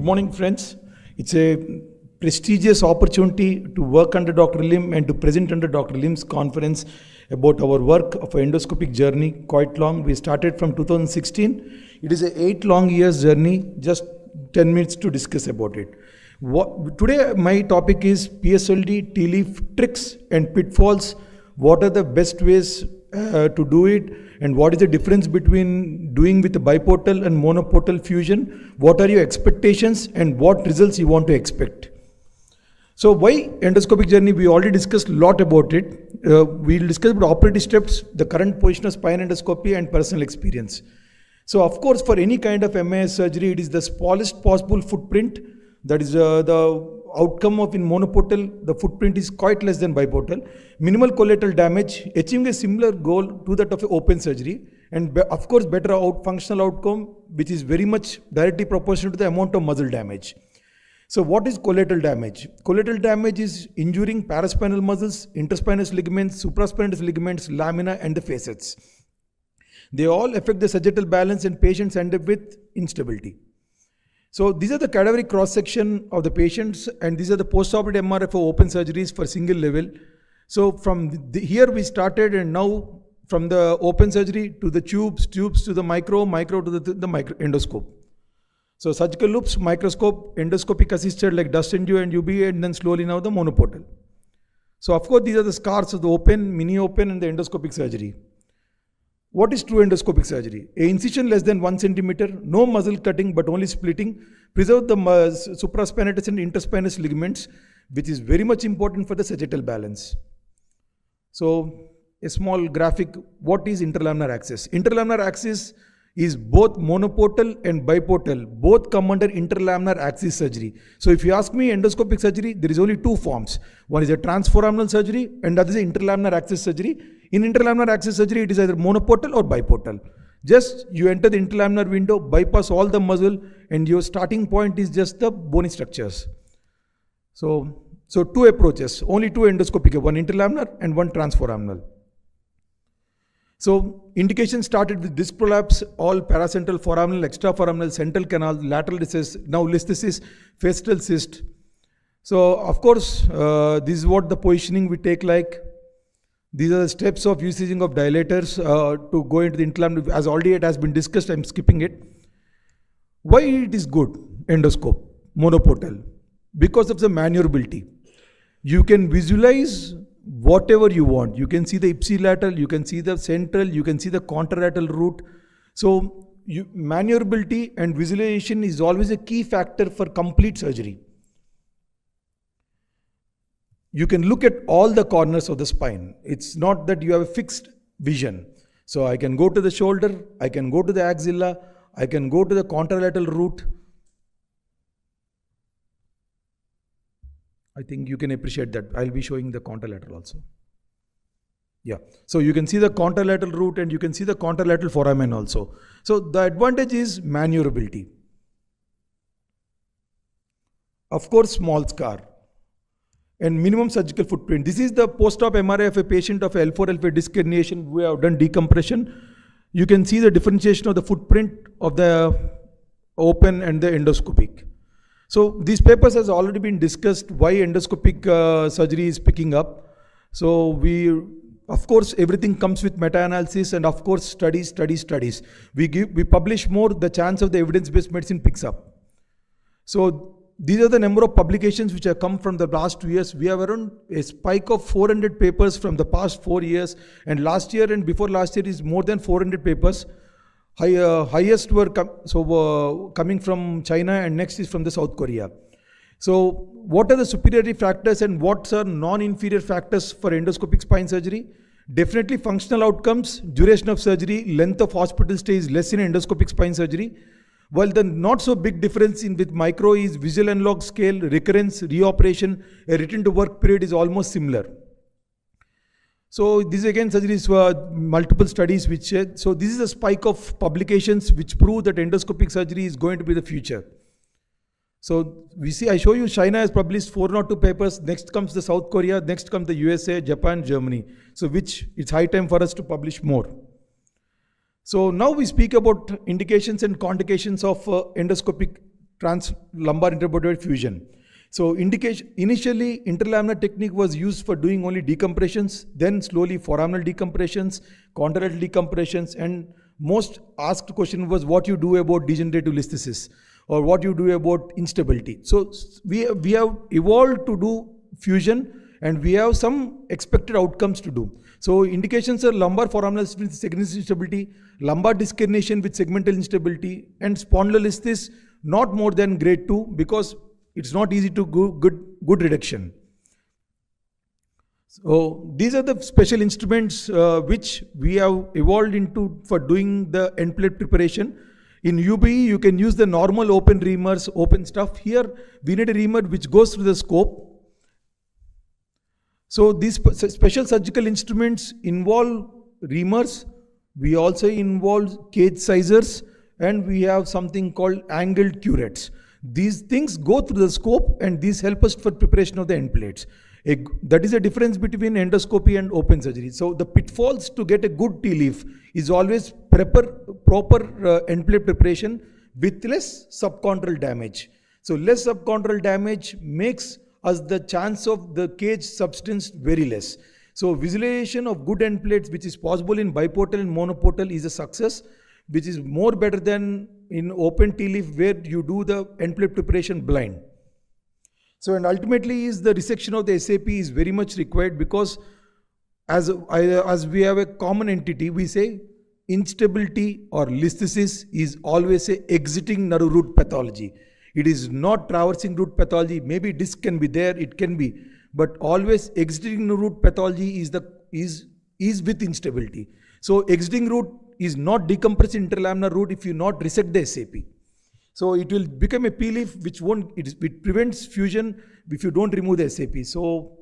Good morning, friends. It's a prestigious opportunity to work under Dr. Lim and to present under Dr. Lim's conference about our work of an endoscopic journey, quite long. We started from 2016. It is an 8 long years journey, just 10 minutes to discuss about it. Today, my topic is PSLD, T-leaf tricks and pitfalls. What are the best ways to do it, and what is the difference between doing with a biportal and monoportal fusion? What are your expectations and what results you want to expect? So why endoscopic journey? We already discussed a lot about it. We'll discuss about operative steps, the current position of spine endoscopy, and personal experience. So of course, for any kind of MIS surgery, it is the smallest possible footprint. That is the outcome of in monoportal, the footprint is quite less than biportal. Minimal collateral damage, achieving a similar goal to that of open surgery, and of course better functional outcome, which is very much directly proportional to the amount of muscle damage. So what is collateral damage? Collateral damage is injuring paraspinal muscles, interspinous ligaments, supraspinatus ligaments, lamina, and the facets. They all affect the sagittal balance, and patients end up with instability. So these are the cadaveric cross-section of the patients, and these are the post-operative MRI for open surgeries for single level. So from here we started, and now from the open surgery to the tubes to the micro to the micro endoscope. So surgical loops, microscope, endoscopic assisted like dust angio and UBA, and then slowly now the monoportal. So of course these are the scars of the open, mini open, and the endoscopic surgery. What is true endoscopic surgery? A incision less than 1 centimeter, no muscle cutting but only splitting, preserve the supraspinatus and interspinous ligaments, which is very much important for the sagittal balance. So a small graphic, what is interlaminar axis? Interlaminar axis is both monoportal and biportal, both come under interlaminar axis surgery. So if you ask me endoscopic surgery, there is only 2 forms. One is a transforaminal surgery and other is interlaminar axis surgery. In interlaminar axis surgery, it is either monoportal or biportal. Just you enter the interlaminar window, bypass all the muscle, and your starting point is just the bony structures. So 2 approaches, only 2 endoscopic, one interlaminar and one transforaminal. So indication started with disc prolapse, all paracentral, foraminal, extraforaminal, central canal, lateral recess, now listhesis, facial cyst. So of course, this is what the positioning we take like. These are the steps of using of dilators to go into the interlaminar. As already it has been discussed, I'm skipping it. Why it is good, endoscope, monoportal? Because of the maneuverability. You can visualize whatever you want. You can see the ipsilateral, you can see the central, you can see the contralateral root. So maneuverability and visualization is always a key factor for complete surgery. You can look at all the corners of the spine. It's not that you have a fixed vision. So I can go to the shoulder, I can go to the axilla, I can go to the contralateral root. I think you can appreciate that. I'll be showing the contralateral also. Yeah. So you can see the contralateral root and you can see the contralateral foramen also. So the advantage is maneuverability. Of course, small scar and minimum surgical footprint. This is the post-op MRI of a patient of L4, L5 disc herniation. We have done decompression. You can see the differentiation of the footprint of the open and the endoscopic. So these papers has already been discussed why endoscopic surgery is picking up. So of course, everything comes with meta-analysis and of course studies. We publish more, the chance of the evidence-based medicine picks up. So these are the number of publications which have come from the last 2 years. We have around a spike of 400 papers from the past 4 years, and last year and before last year is more than 400 papers. Highest were coming from China, and next is from the South Korea. So what are the superiority factors and what are non-inferior factors for endoscopic spine surgery? Definitely functional outcomes, duration of surgery, length of hospital stay is less in endoscopic spine surgery. While the not so big difference with micro is visual analog scale, recurrence, reoperation, a return to work period is almost similar. So this again surgeries were multiple studies which said, so this is a spike of publications which prove that endoscopic surgery is going to be the future. So we see, I show you China has published 402 papers, next comes the South Korea, next comes the USA, Japan, Germany. So which it's high time for us to publish more. So now we speak about indications and contraindications of endoscopic lumbar intervertebral fusion. So initially interlaminar technique was used for doing only decompressions, then slowly foraminal decompressions, contralateral decompressions, and most asked question was what you do about degenerative listhesis or what you do about instability. So we have evolved to do fusion, and we have some expected outcomes to do. So indications are lumbar foraminal segmental instability, lumbar disc herniation with segmental instability, and spondylolisthesis not more than grade 2 because it's not easy to go good reduction. So these are the special instruments which we have evolved into for doing the end plate preparation. In UBE, you can use the normal open reamers, open stuff. Here, we need a reamer which goes through the scope. So these special surgical instruments involve reamers. We also involve cage sizers, and we have something called angled curettes. These things go through the scope, and these help us for preparation of the end plates. That is a difference between endoscopy and open surgery. So the pitfalls to get a good T-leaf is always proper end plate preparation with less subchondral damage. So less subchondral damage makes us the chance of the cage substance very less. So visualization of good end plates, which is possible in biportal and monoportal, is a success, which is more better than in open T-leaf where you do the end plate preparation blind. So, and ultimately is the resection of the SAP is very much required because as we have a common entity, we say instability or listhesis is always a exiting nerve root pathology. It is not traversing root pathology. Maybe disc can be there, it can be, but always exiting root pathology is with instability. So exiting root is not decompressed interlaminar root if you not resect the SAP. So it will become a P-leaf which it prevents fusion if you don't remove the SAP. So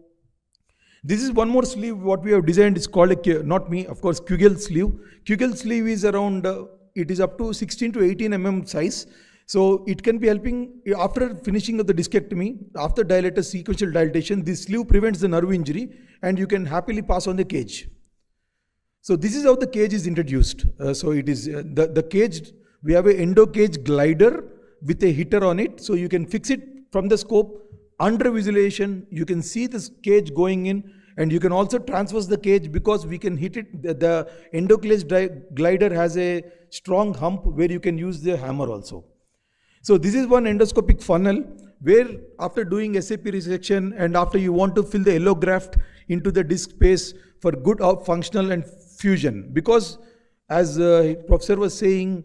this is one more sleeve what we have designed. It's called not me, of course, Kugel sleeve. Kugel sleeve is around, it is up to 16 to 18 mm size. So it can be helping after finishing of the discectomy, after dilator sequential dilatation, this sleeve prevents the nerve injury and you can happily pass on the cage. So this is how the cage is introduced. So it is the cage. We have an endo cage glider with a hitter on it. So you can fix it from the scope. Under visualization, you can see this cage going in, and you can also transverse the cage because we can hit it. The endo cage glider has a strong hump where you can use the hammer also. So this is one endoscopic funnel where after doing SAP resection and after you want to fill the yellow graft into the disc space for good functional and fusion. Because as Professor was saying,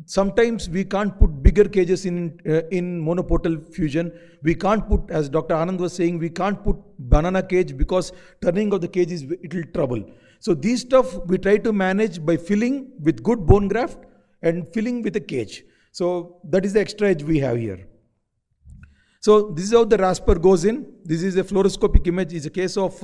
sometimes we can't put bigger cages in monoportal fusion. We can't put, as Dr. Anand was saying, we can't put banana cage because turning of the cage is little trouble. So these stuff we try to manage by filling with good bone graft and filling with a cage. So that is the extra edge we have here. So this is how the rasper goes in. This is a fluoroscopic image. It's a case of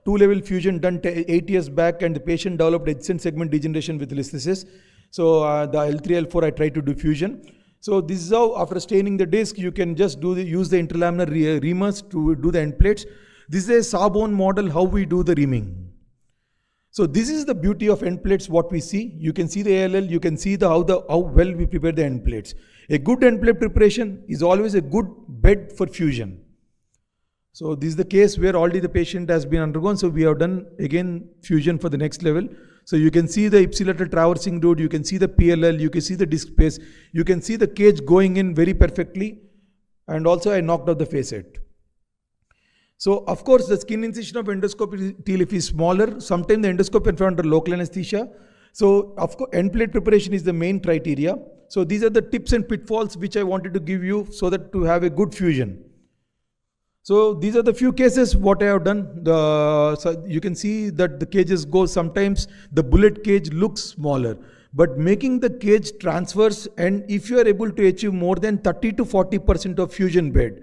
two-level fusion done 8 years back, and the patient developed adjacent segment degeneration with listhesis. So the L3, L4, I try to do fusion. So this is how, after staining the disc, you can just use the interlaminar reamers to do the end plates. This is a sawbone model, how we do the reaming. So this is the beauty of end plates, what we see. You can see the ALL, you can see how well we prepare the end plates. A good end plate preparation is always a good bed for fusion. So this is the case where already the patient has been undergone. So we have done again fusion for the next level. So you can see the ipsilateral traversing root, you can see the PLL, you can see the disc space, you can see the cage going in very perfectly. And also I knocked out the facet. So of course the skin incision of endoscopic T-leaf is smaller. Sometimes the endoscope is under local anesthesia. So of course end plate preparation is the main criteria. So these are the tips and pitfalls which I wanted to give you so that to have a good fusion. So these are the few cases what I have done. So you can see that the cages go, sometimes the bullet cage looks smaller, but making the cage transverse, and if you are able to achieve more than 30 to 40% of fusion bed,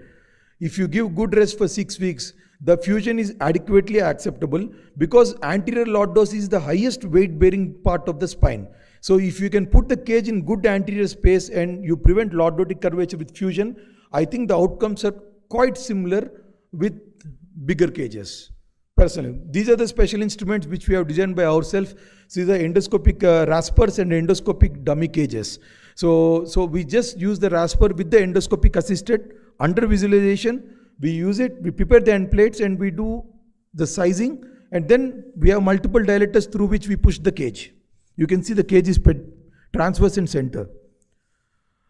if you give good rest for 6 weeks, the fusion is adequately acceptable because anterior lordosis is the highest weight bearing part of the spine. So if you can put the cage in good anterior space and you prevent lordotic curvature with fusion, I think the outcomes are quite similar with bigger cages. Personally, these are the special instruments which we have designed by ourselves. These are endoscopic raspers and endoscopic dummy cages. So we just use the Rasper with the endoscopic assisted under visualization. We use it, we prepare the end plates and we do the sizing, and then we have multiple dilators through which we push the cage. You can see the cage is transverse and center.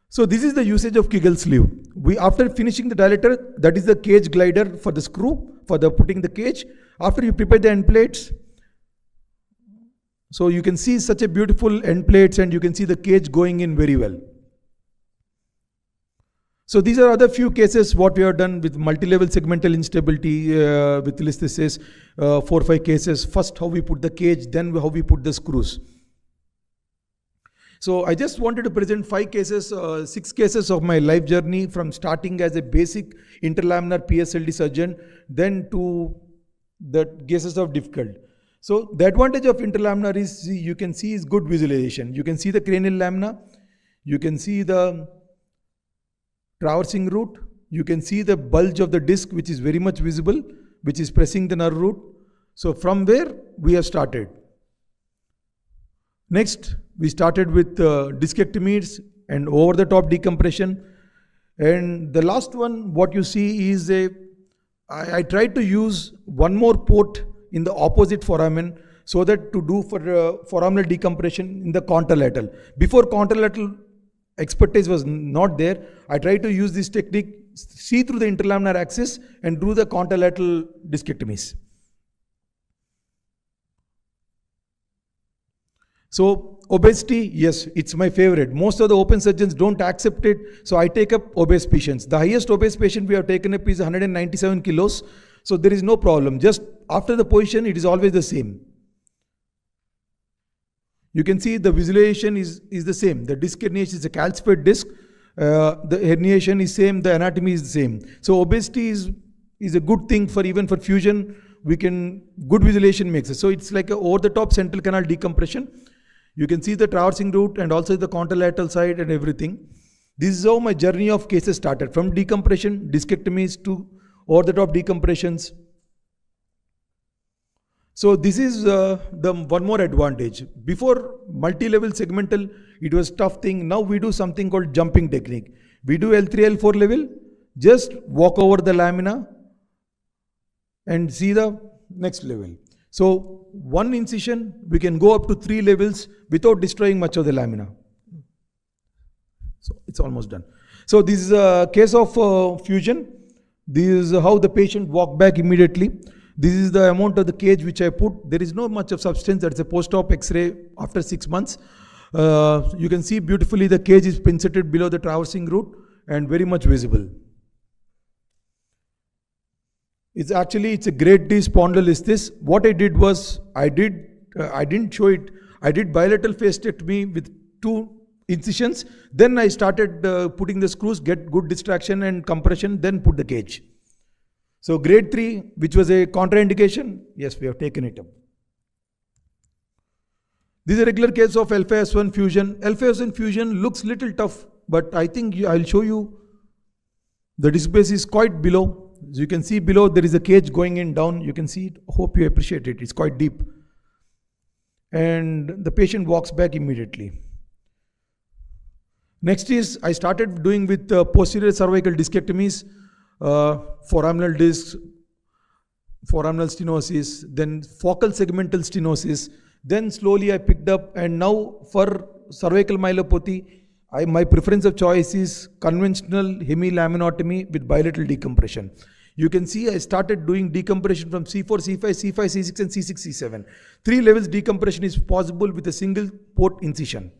So this is the usage of Kegel sleeve. After finishing the dilator, that is the cage glider for the screw, for the putting the cage. After you prepare the end plates, so you can see such a beautiful end plates and you can see the cage going in very well. So these are other few cases what we have done with multi-level segmental instability with listhesis, 4 or 5 cases. First how we put the cage, then how we put the screws. So I just wanted to present 5 cases, 6 cases of my life journey from starting as a basic interlaminar PSLD surgeon, then to the cases of difficult. So the advantage of interlaminar is you can see is good visualization. You can see the cranial lamina, you can see the traversing root, you can see the bulge of the disc which is very much visible, which is pressing the nerve root. So from where we have started. Next, we started with discectomies and over the top decompression. And the last one, what you see is I tried to use one more port in the opposite foramen so that to do for foraminal decompression in the contralateral. Before contralateral expertise was not there, I tried to use this technique, see through the interlaminar axis and do the contralateral discectomies. So obesity, yes, it's my favorite. Most of the open surgeons don't accept it, so I take up obese patients. The highest obese patient we have taken up is 197 kilos. So there is no problem. Just after the position, it is always the same. You can see the visualization is the same. The disc herniation is a calcified disc. The herniation is same. The anatomy is the same. So obesity is a good thing for even for fusion. Good visualization makes it. So it's like a over the top central canal decompression. You can see the traversing root and also the contralateral side and everything. This is how my journey of cases started, from decompression, discectomies to over the top decompressions. So this is the one more advantage. Before multi-level segmental, it was tough thing. Now we do something called jumping technique. We do L3, L4 level, just walk over the lamina and see the next level. So one incision, we can go up to 3 levels without destroying much of the lamina. So it's almost done. So this is a case of fusion. This is how the patient walked back immediately. This is the amount of the cage which I put. There is no much of substance. That's a post-op X-ray after 6 months. You can see beautifully the cage is pinceted below the traversing root and very much visible. It's a grade D spondylolisthesis. What I did was, I didn't show it. I did bilateral facectomy with 2 incisions. Then I started putting the screws, get good distraction and compression, then put the cage. So grade 3, which was a contraindication, yes, we have taken it up. This is a regular case of L5S1 fusion. L5S1 fusion looks little tough, but I think I'll show you the disc base is quite below. As you can see below, there is a cage going in down. You can see it. Hope you appreciate it. It's quite deep. And the patient walks back immediately. Next is, I started doing with posterior cervical discectomies, foraminal discs, foraminal stenosis, then focal segmental stenosis. Then slowly I picked up, and now for cervical myelopathy, my preference of choice is conventional hemilaminotomy with bilateral decompression. You can see I started doing decompression from C4, C5, C5, C6 and C6, C7. 3 levels decompression is possible with a single port incision.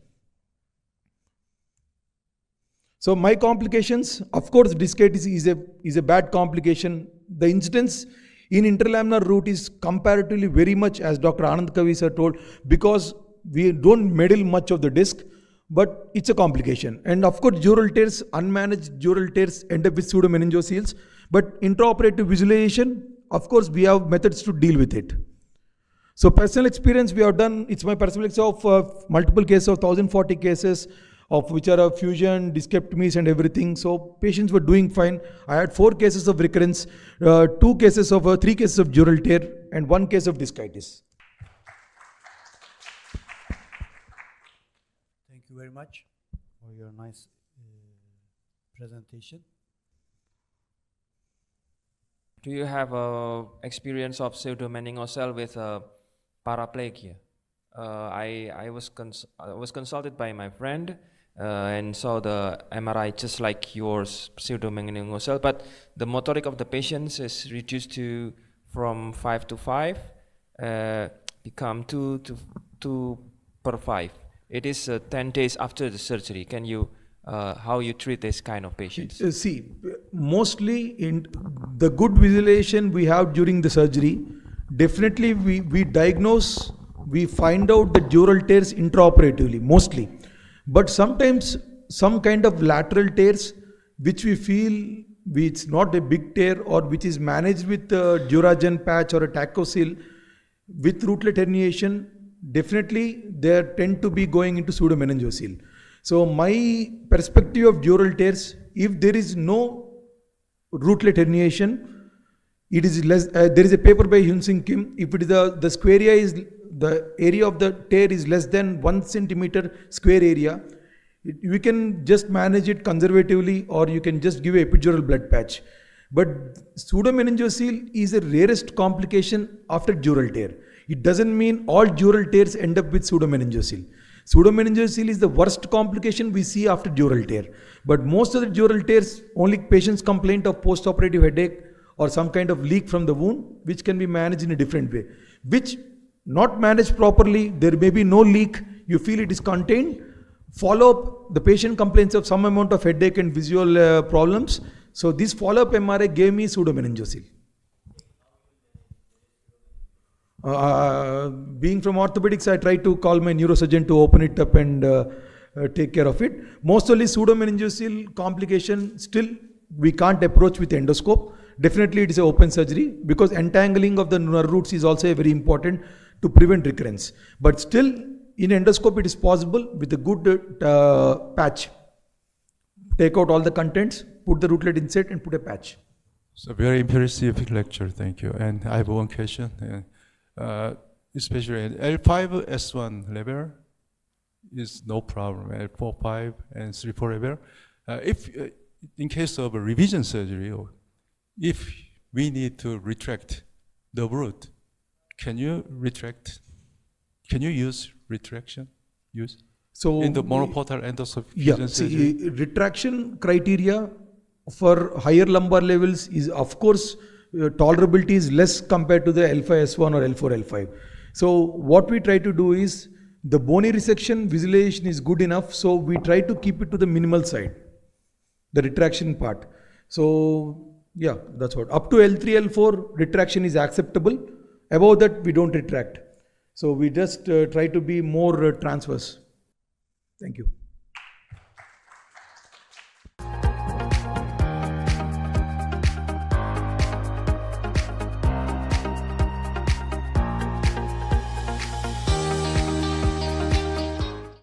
So my complications, of course, discitis is a bad complication. The incidence in interlaminar root is comparatively very much, as Dr. Anand Kavi sir told, because we don't meddle much of the disc, but it's a complication. And of course, dural tears, unmanaged dural tears end up with pseudomeningoceles. But intraoperative visualization, of course, we have methods to deal with it. So personal experience we have done, it's my personal experience of multiple cases of 1040 cases of which are a fusion, discectomies and everything. So patients were doing fine. I had 4 cases of recurrence, 3 cases of dural tear and 1 case of discitis. Thank you very much for your nice presentation. Do you have experience of pseudomeningocele with paraplegia? I was consulted by my friend and saw the MRI just like yours, pseudomeningocele, but the motoric of the patients is reduced to from 5 to 5, become 2 per 5. It is 10 days after the surgery. Can you how you treat this kind of patients? See, mostly in the good visualization we have during the surgery, definitely we diagnose, we find out the dural tears intraoperatively, mostly. But sometimes some kind of lateral tears which we feel it's not a big tear or which is managed with a Duragen patch or a Tacocil with rootlet herniation, definitely they tend to be going into pseudomeningocele. So my perspective of dural tears, if there is no rootlet herniation, it is less. There is a paper by Hyun Sing Kim. If it is the square area is the area of the tear is less than 1 centimeter square area, you can just manage it conservatively, or you can just give a epidural blood patch. But pseudomeningocele is the rarest complication after dural tear. It doesn't mean all dural tears end up with pseudomeningocele. Pseudomeningocele is the worst complication we see after dural tear. But most of the dural tears, only patients complain of post-operative headache or some kind of leak from the wound, which can be managed in a different way. Which, not managed properly, there may be no leak, you feel it is contained. Follow-up, the patient complains of some amount of headache and visual problems. So this follow-up MRI gave me pseudomeningocele. Being from orthopedics, I try to call my neurosurgeon to open it up and take care of it. Mostly pseudomeningocele complication, still we can't approach with endoscope. Definitely it is an open surgery because entangling of the nerve roots is also very important to prevent recurrence. But still in endoscope it is possible with a good patch. Take out all the contents, put the rootlet inside and put a patch. So very impressive lecture, thank you. And I have one question. Especially at L5-S1 level is no problem. L4-5 and 3-4 level. If in case of a revision surgery, or if we need to retract the root, can you retract? Can you use retraction? So in the monoportal endoscopic surgery? Retraction criteria for higher lumbar levels is, of course, tolerability is less compared to the L5-S1 or L4, L5. So what we try to do is, the bony resection visualization is good enough, so we try to keep it to the minimal side, the retraction part. So yeah, that's what. Up to L3, L4, retraction is acceptable. Above that, we don't retract. So we just try to be more transverse. Thank you.